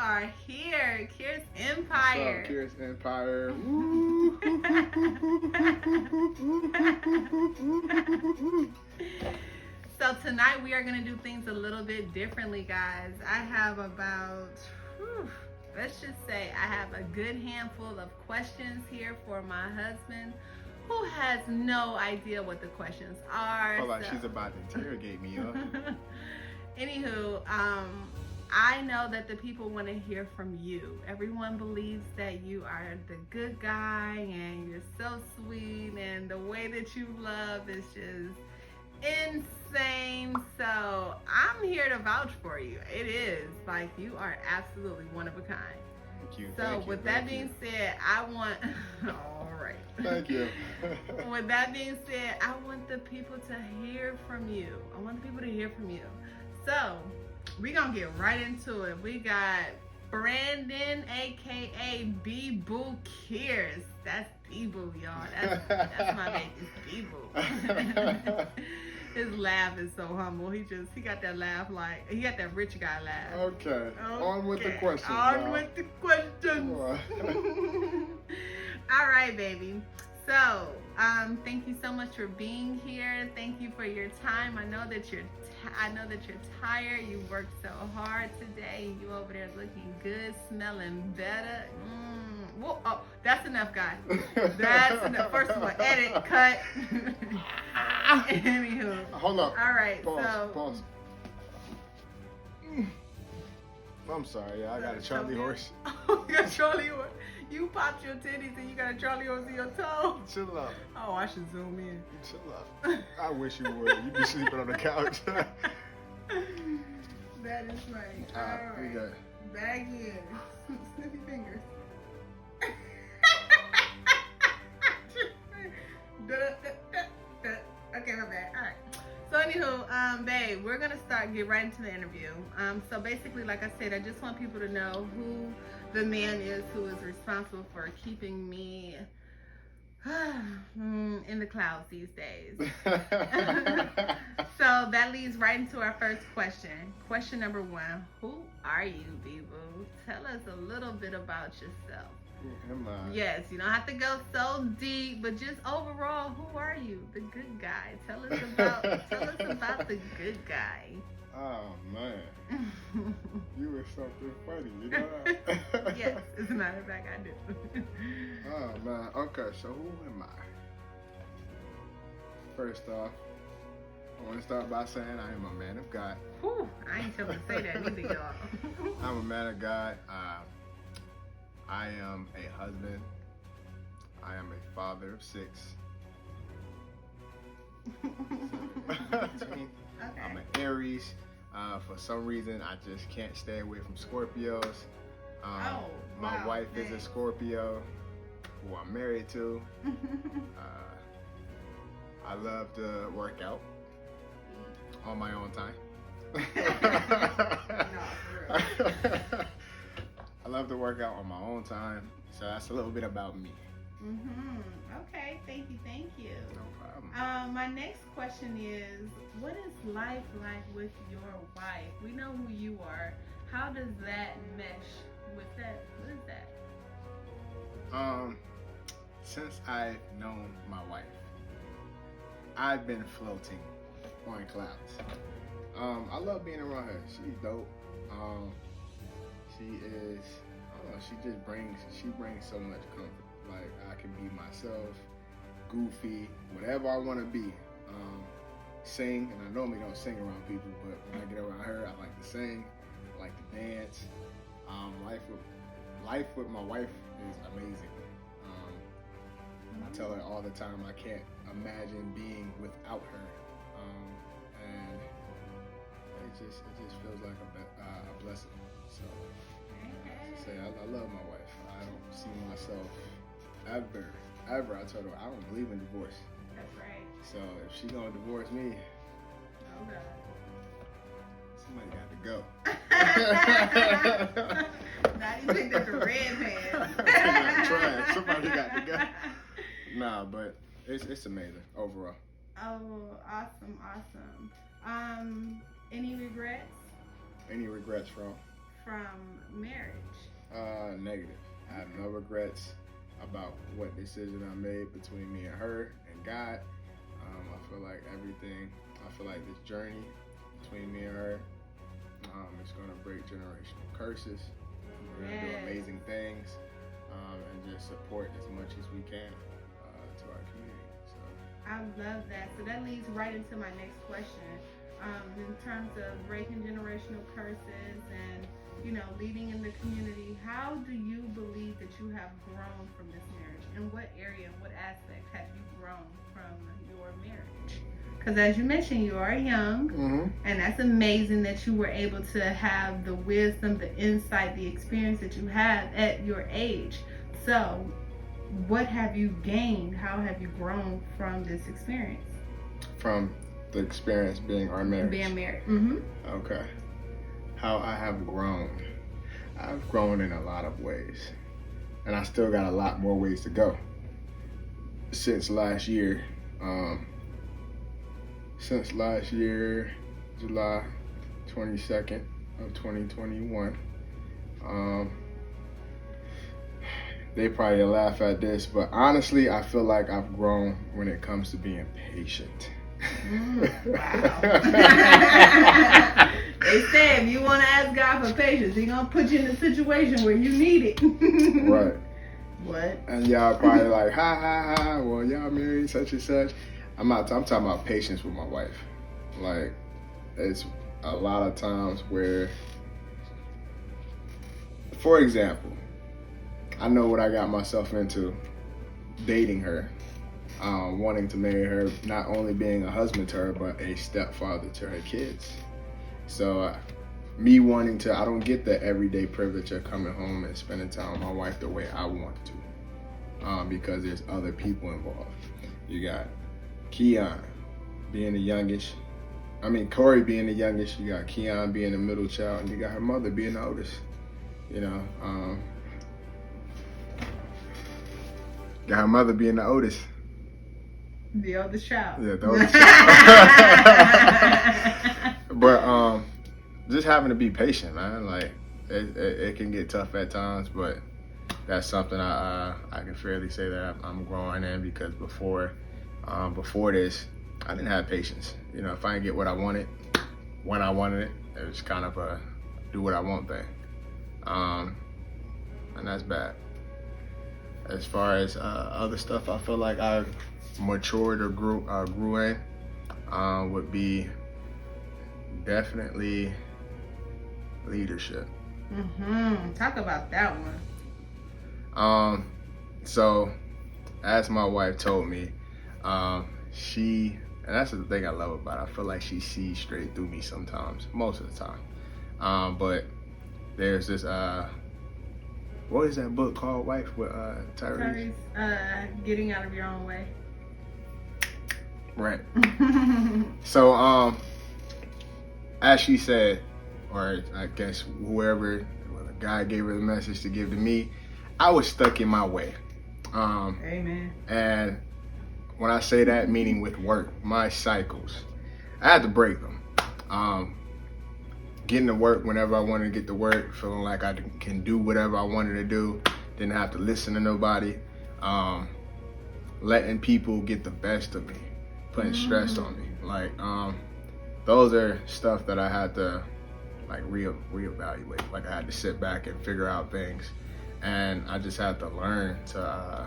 are here. Kier's Empire. What's up, Kier's Empire? So tonight we are going to do things a little bit differently, guys. I have let's just say I have a good handful of questions here for my husband, who has no idea what the questions are. Hold on, she's about to interrogate me, yo. Anywho, I know that the people want to hear from you. Everyone believes that you are the good guy and you're so sweet and the way that you love is just insane. So I'm here to vouch for you. It is like you are absolutely one of a kind. Thank you. So with that being said, I want all right. Thank you. With that being said, I want the people to hear from you. I want the people to hear from you. So we're gonna get right into it. We got Brandon, aka B-Boo Kiers. That's B-Boo, y'all. That's my baby, B-Boo. His laugh is so humble. He got that laugh like, he got that rich guy laugh. Okay. On with the questions. On with the questions. All right, baby. So, thank you so much for being here. Thank you for your time. I know that you're tired. You worked so hard today. You over there looking good, smelling better. Whoa, oh, that's enough, guys. That's enough. First of all, edit, cut. Anywho. Hold up. All right. Pause. I'm sorry. Yeah, I got a Charlie horse. Oh, you got a Charlie horse. You popped your titties and you got a Charlie horse in your toe. Chill out. Oh, I should zoom in. Chill out. I wish you would. You be sleeping on the couch. That is right. All right. We got Bag in. Sniffy fingers. Okay, my bad. All right. So anywho, babe, we're gonna get right into the interview. So basically, like I said, I just want people to know who the man is who is responsible for keeping me in the clouds these days. So that leads right into our first question. Question number 1: who are you, B-Boo? Tell us a little bit about yourself. Who am I? Yes, you don't have to go so deep, but just overall, who are you? The good guy. Tell us about the good guy. Oh man, you were something funny, you know? Yes, as a matter of fact, I do. Oh man, okay, so who am I? First off, I want to start by saying I am a man of God. Whew, I ain't supposed to say that either, y'all. I'm a man of God. I am a husband. I am a father of 6. Okay. I'm an Aries. For some reason, I just can't stay away from Scorpios. My wife is a Scorpio, who I'm married to. I love to work out on my own time. I love to work out on my own time, so that's a little bit about me. Okay, thank you. No problem. My next question is, what is life like with your wife? We know who you are. How does that mesh with that? What is that? Since I've known my wife, I've been floating on clouds. I love being around her. She's dope. She is, I don't know, she brings so much comfort. Like, I can be myself, goofy, whatever I want to be. Sing, and I normally don't sing around people, but when I get around her, I like to sing, I like to dance. Life with my wife is amazing. I tell her all the time I can't imagine being without her, and it just feels like a blessing. So, to say, I love my wife. I don't see myself ever. I told her I don't believe in divorce. That's right. So if she gonna divorce me, Oh God. somebody got to go. Now you think that's a red man. Somebody got to go. Nah, but it's amazing overall. Oh, awesome. Any regrets? Any regrets from? from marriage? Negative. I have no regrets about what decision I made between me and her and God. I feel like this journey between me and her, it's going to break generational curses. We're going to do amazing things, and just support as much as we can to our community. So I love that. So that leads right into my next question. In terms of breaking generational curses and, leading in the community, how do you believe that you have grown from this marriage? In what area, in what aspect have you grown from your marriage? Because as you mentioned, you are young, and that's amazing that you were able to have the wisdom, the insight, the experience that you have at your age. So what have you gained? How have you grown from this experience? From the experience being our marriage? Being married. Okay. How I have grown. I've grown in a lot of ways. And I still got a lot more ways to go. Since last year, July 22nd of 2021, they probably laugh at this, but honestly, I feel like I've grown when it comes to being patient. Wow. They say if you want to ask God for patience, He's going to put you in a situation where you need it. Right. What? And y'all probably like, ha, well, y'all married such and such. I'm talking about patience with my wife. Like, it's a lot of times where, for example, I know what I got myself into dating her, wanting to marry her, not only being a husband to her, but a stepfather to her kids. So me wanting to, I don't get the everyday privilege of coming home and spending time with my wife the way I want to, because there's other people involved. You got Keon being the youngest. Corey being the youngest. You got Keon being the middle child, and you got her mother being the oldest. Got her mother being the oldest. The oldest child. Yeah, the oldest child. But just having to be patient, man. Like it can get tough at times, but that's something I can fairly say that I'm growing in, because before this, I didn't have patience. If I didn't get what I wanted when I wanted it, it was kind of a do what I want thing, and that's bad. As far as other stuff, I feel like I've matured or grew in would be definitely leadership. Talk about that one. So as my wife told me, and that's the thing I love about her, I feel like she sees straight through me sometimes, most of the time. But there's this what is that book called, Wife, with Tyrese? Getting Out of Your Own Way. Right. So as she said, or I guess whoever, God gave her the message to give to me, I was stuck in my way. Amen. And when I say that, meaning with work, my cycles, I had to break them. Getting to work whenever I wanted to get to work, feeling like I can do whatever I wanted to do, didn't have to listen to nobody, letting people get the best of me, putting stress on me. Like, those are stuff that I had to reevaluate. Like, I had to sit back and figure out things, and I just had to learn to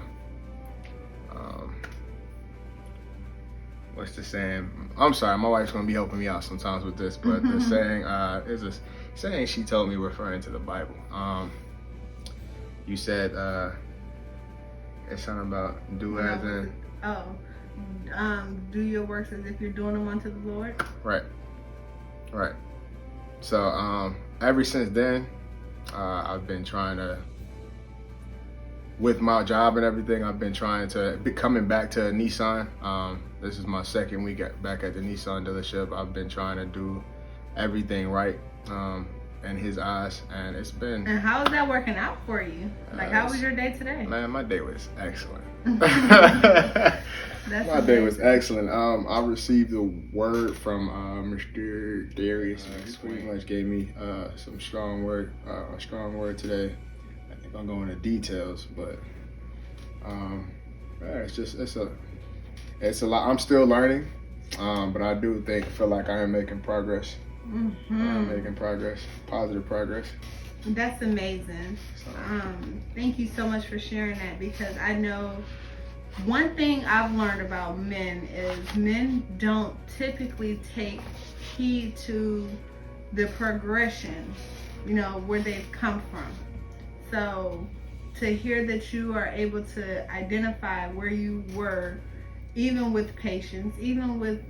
what's the saying? I'm sorry, my wife's gonna be helping me out sometimes with this, but the saying is a saying she told me referring to the Bible. You said it's something about do as in. Do your works as if you're doing them unto the Lord. Right. So ever since then, I've been trying to, with my job and everything, I've been trying to be coming back to Nissan. This is my second week back at the Nissan dealership. I've been trying to do everything right in his eyes, and it's been. And how is that working out for you? Like, how was your day today? Man, my day was excellent. That's That's My day was amazing. excellent. I received a word from Mr. Darius. He pretty much gave me some strong word, a strong word today. I think I'll go into details, but yeah, it's a lot. I'm still learning, but I do feel like I am making progress. I'm making progress, positive progress. That's amazing. So, Thank you so much for sharing that, because I know one thing I've learned about men is men don't typically take heed to the progression, where they've come from. So to hear that you are able to identify where you were, even with patience, even with,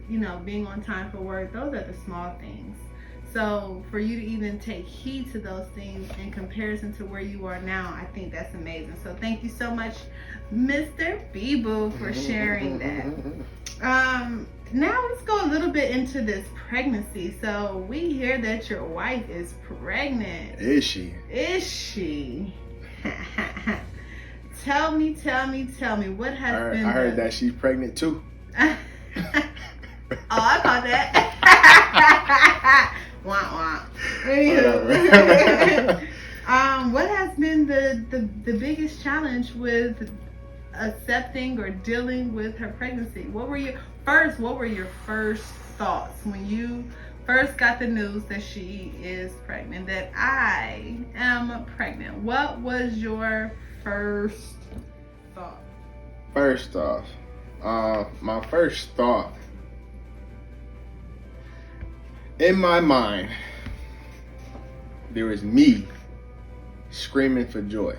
being on time for work, those are the small things. So for you to even take heed to those things in comparison to where you are now, I think that's amazing. So thank you so much, Mr. Beeble, for sharing that. Now let's go a little bit into this pregnancy. So we hear that your wife is pregnant. Is she? Is she? Tell me, what has been... I heard that she's pregnant too. Oh, I caught that. Wah, wah. What has been the biggest challenge with accepting or dealing with her pregnancy? What were your first thoughts when you first got the news that she is pregnant, that I am pregnant? What was your first thought? First off, my first thought in my mind, there was me screaming for joy.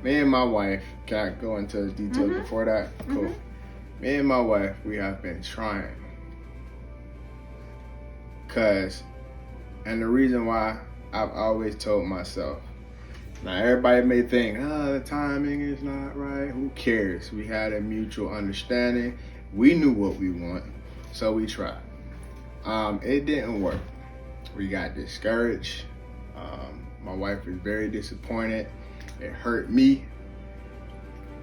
Me and my wife, can I go into details before that? Cool. Me and my wife, we have been trying. And the reason why, I've always told myself, now everybody may think, the timing is not right. Who cares? We had a mutual understanding. We knew what we want, so we tried. It didn't work. We got discouraged. My wife was very disappointed. It hurt me.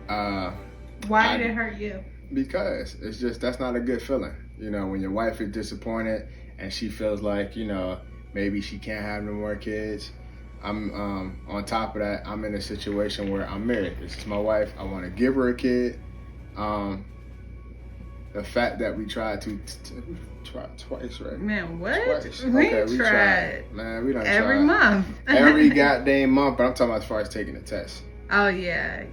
Why did it hurt you? Because it's just, that's not a good feeling. When your wife is disappointed and she feels like, maybe she can't have no more kids. I'm on top of that, I'm in a situation where I'm married. This is my wife. I want to give her a kid. The fact that we tried twice, right? Man, what? Twice. We Okay, tried. Man, we done every tried. month. Every goddamn month, but I'm talking about as far as taking the test. Oh, yeah.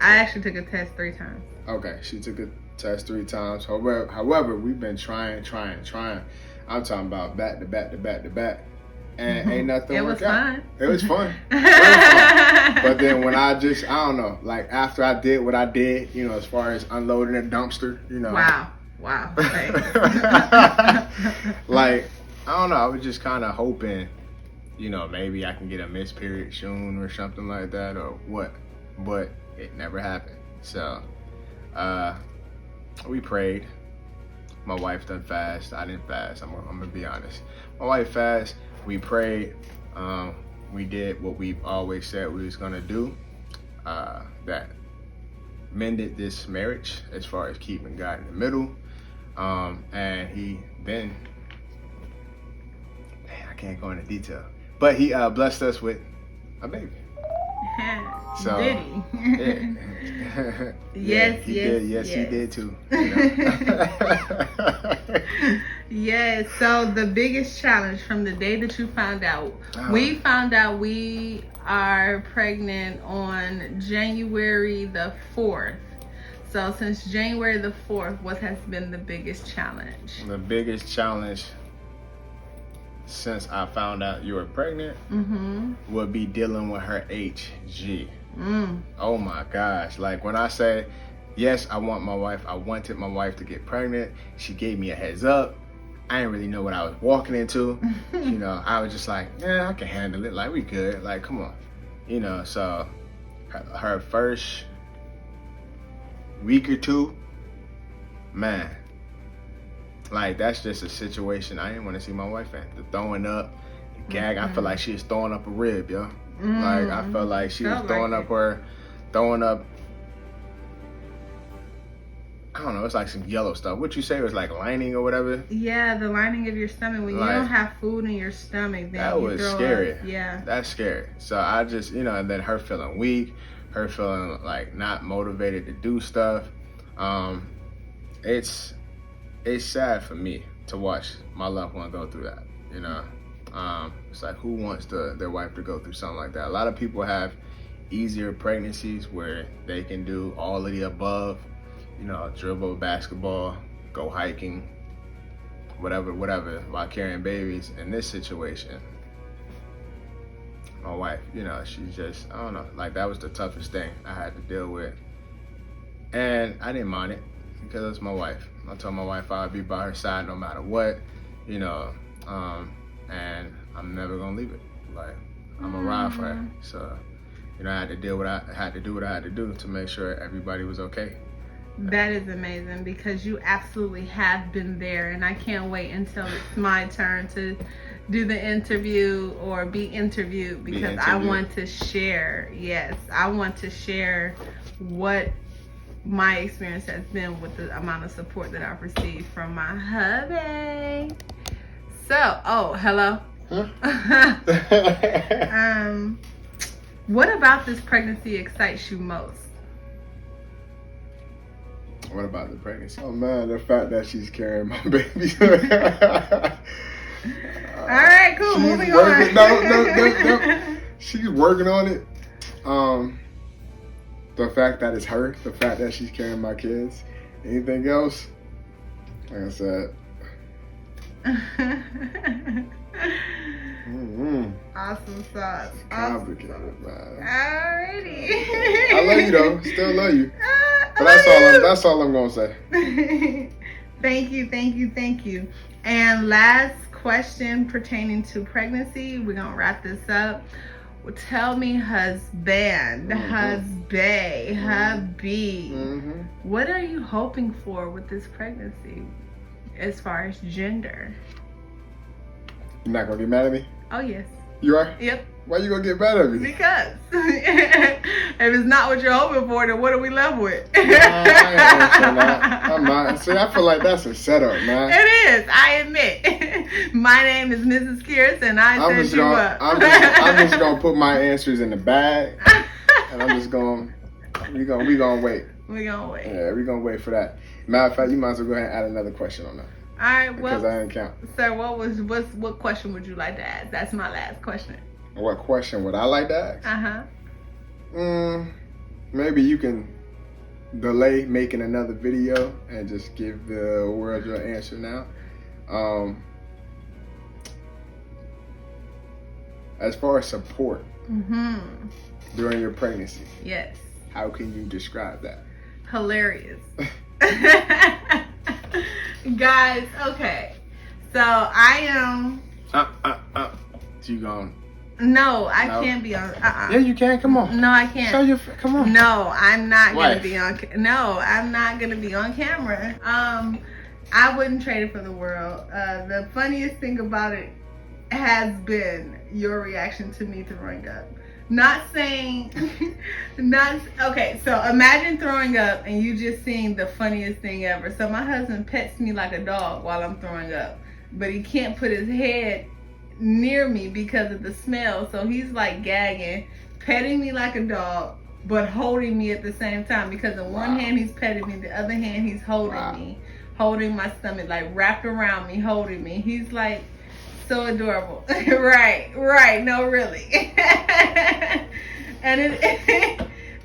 I actually took a test 3 times. Okay, she took a test 3 times. However, we've been trying. I'm talking about back to back. And ain't nothing worked out. It was fun. Very fun. But then when I don't know, like after I did what I did, as far as unloading a dumpster, Wow. Like, I don't know, I was just kind of hoping, maybe I can get a missed period soon or something like that or what. But it never happened. So, we prayed. My wife done fast. I didn't fast. I'm gonna be honest. My wife fast. We prayed. We did what we've always said we was gonna do. That mended this marriage as far as keeping God in the middle. And he then, I can't go into detail, but he blessed us with a baby. So, did he? Yeah. Yes, he did. Yes, he did too. Yes. So the biggest challenge from the day that you found out, we found out we are pregnant on January the 4th. So since January the 4th, what has been the biggest challenge? The biggest challenge since I found out you were pregnant would be dealing with her HG. Oh my gosh. Like when I say, yes, I wanted my wife to get pregnant. She gave me a heads up. I didn't really know what I was walking into. I was just like, yeah, I can handle it. Like, we good. Like, come on. So her first week or 2, man, like that's just a situation I didn't want to see my wife in. The throwing up, the gag. I felt like she was throwing up a rib, yo. Like I felt like she was throwing up don't know, it's like some yellow stuff. What you say was like lining or whatever? Yeah, the lining of your stomach. When you don't have food in your stomach, then that was scary. Yeah. That's scary. So I just, and then her feeling weak, her feeling like not motivated to do stuff. It's sad for me to watch my loved one go through that, It's like, who wants their wife to go through something like that? A lot of people have easier pregnancies where they can do all of the above, dribble a basketball, go hiking, whatever, while carrying babies. In this situation, my wife, she's just, I don't know, like that was the toughest thing I had to deal with. And I didn't mind it because it's my wife. I told my wife I'd be by her side no matter what, and I'm never gonna leave it. Like, I'm gonna ride for her. So, I had to do what I had to do to make sure everybody was okay. That is amazing because you absolutely have been there, and I can't wait until it's my turn to do the interview or be interviewed because I want to share. Yes, I want to share what my experience has been with the amount of support that I've received from my hubby. So, hello. Huh? What about this pregnancy excites you most? What about the pregnancy? Oh man, the fact that she's carrying my baby. All right, cool. Moving on. No. She's working on it. The fact that it's her, the fact that she's carrying my kids. Anything else? Like I said. Awesome sauce. Complicated, man. Alrighty. I love you though. Still love you. But that's all I'm gonna say. Thank you. And last question pertaining to pregnancy. We're gonna wrap this up. Well, tell me, husband, hubby, what are you hoping for with this pregnancy as far as gender? You're not gonna get mad at me? Oh, yes. You are? Yep. Why you gonna get mad at me? Because if it's not what you're hoping for, then what are we left with? I ain't gonna say that. I'm not. See, I feel like that's a setup, man. It is. I admit. My name is Mrs. Kierce, and I set you up. I'm just gonna put my answers in the bag, and I'm just gonna. We gonna wait. We gonna wait. Yeah, we gonna wait for that. Matter of fact, you might as well go ahead and add another question on that. All right. Well, because I didn't count. Sir, what question would you like to ask? That's my last question. What question would I like to ask? Maybe you can delay making another video and just give the world your answer now. As far as support during your pregnancy, yes, how can you describe that? Hilarious. Guys, okay, so I am You gone? No, I can't be on. Yeah, you can. Come on. No, I can't. Show your. Come on. No, I'm not Why? gonna be on. No, I'm not gonna be on camera. I wouldn't trade it for the world. The funniest thing about it has been your reaction to me throwing up. Not saying, okay. So imagine throwing up and you just seeing the funniest thing ever. So my husband pets me like a dog while I'm throwing up, but he can't put his head near me because of the smell, so he's like gagging, petting me like a dog, but holding me at the same time, because in one hand he's petting me, the other hand he's holding me, holding my stomach, like wrapped around me, holding me. He's like so adorable. right, no, really. And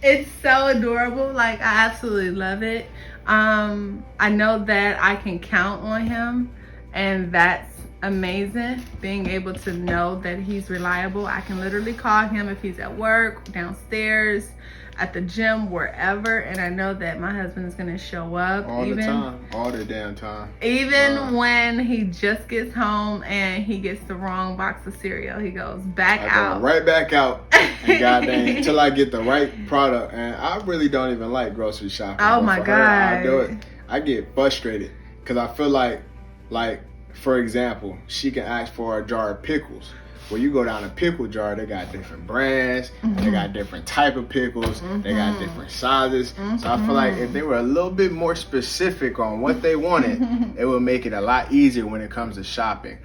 it's so adorable. Like, I absolutely love it. I know that I can count on him, and that's amazing, being able to know that he's reliable. I can literally call him if he's at work, downstairs, at the gym, wherever, and I know that my husband is going to show up all the time, all the damn time. Even when he just gets home and he gets the wrong box of cereal, he goes back out. Go right back out, and goddamn, until I get the right product. And I really don't even like grocery shopping. Oh my God. I do it. I get frustrated because I feel like, for example, she can ask for a jar of pickles Well, you go down a pickle jar, they got different brands, they got different type of pickles, they got different sizes. So I feel like if they were a little bit more specific on what they wanted, it would make it a lot easier when it comes to shopping.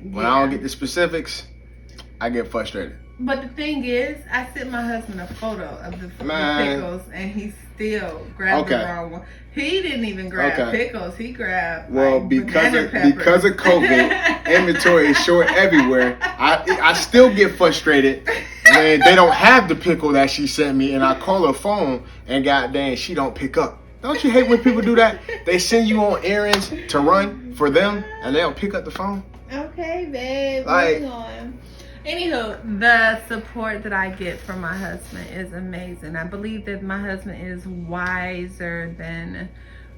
When I don't get the specifics, I get frustrated. But the thing is, I sent my husband a photo of the pickles, and he still grabbed the wrong one. He didn't even grab pickles. He grabbed because of COVID, inventory is short everywhere. I still get frustrated when they don't have the pickle that she sent me, and I call her phone, and goddamn, she don't pick up. Don't you hate when people do that? They send you on errands to run for them, and they don't pick up the phone. Okay, babe. Moving on. Anywho, the support that I get from my husband is amazing. I believe that my husband is wiser than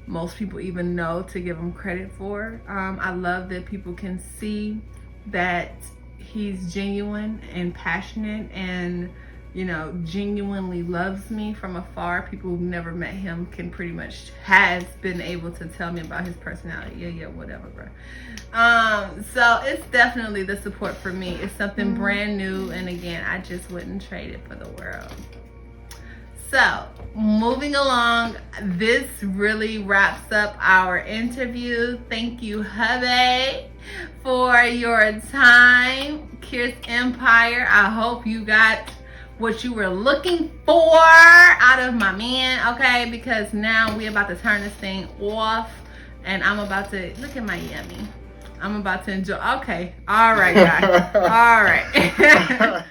most people even know to give him credit for. I love that people can see that he's genuine and passionate and, you know, genuinely loves me from afar. People who've never met him can pretty much has been able to tell me about his personality. Yeah, whatever, bro. So it's definitely the support for me. It's something brand new, and again, I just wouldn't trade it for the world. So moving along, this really wraps up our interview. Thank you, hubby, for your time. Kiss Empire. I hope you got what you were looking for out of my man, okay? Because now we're about to turn this thing off, and I'm about to look at my yummy. I'm about to enjoy. Okay, all right, guys. All right.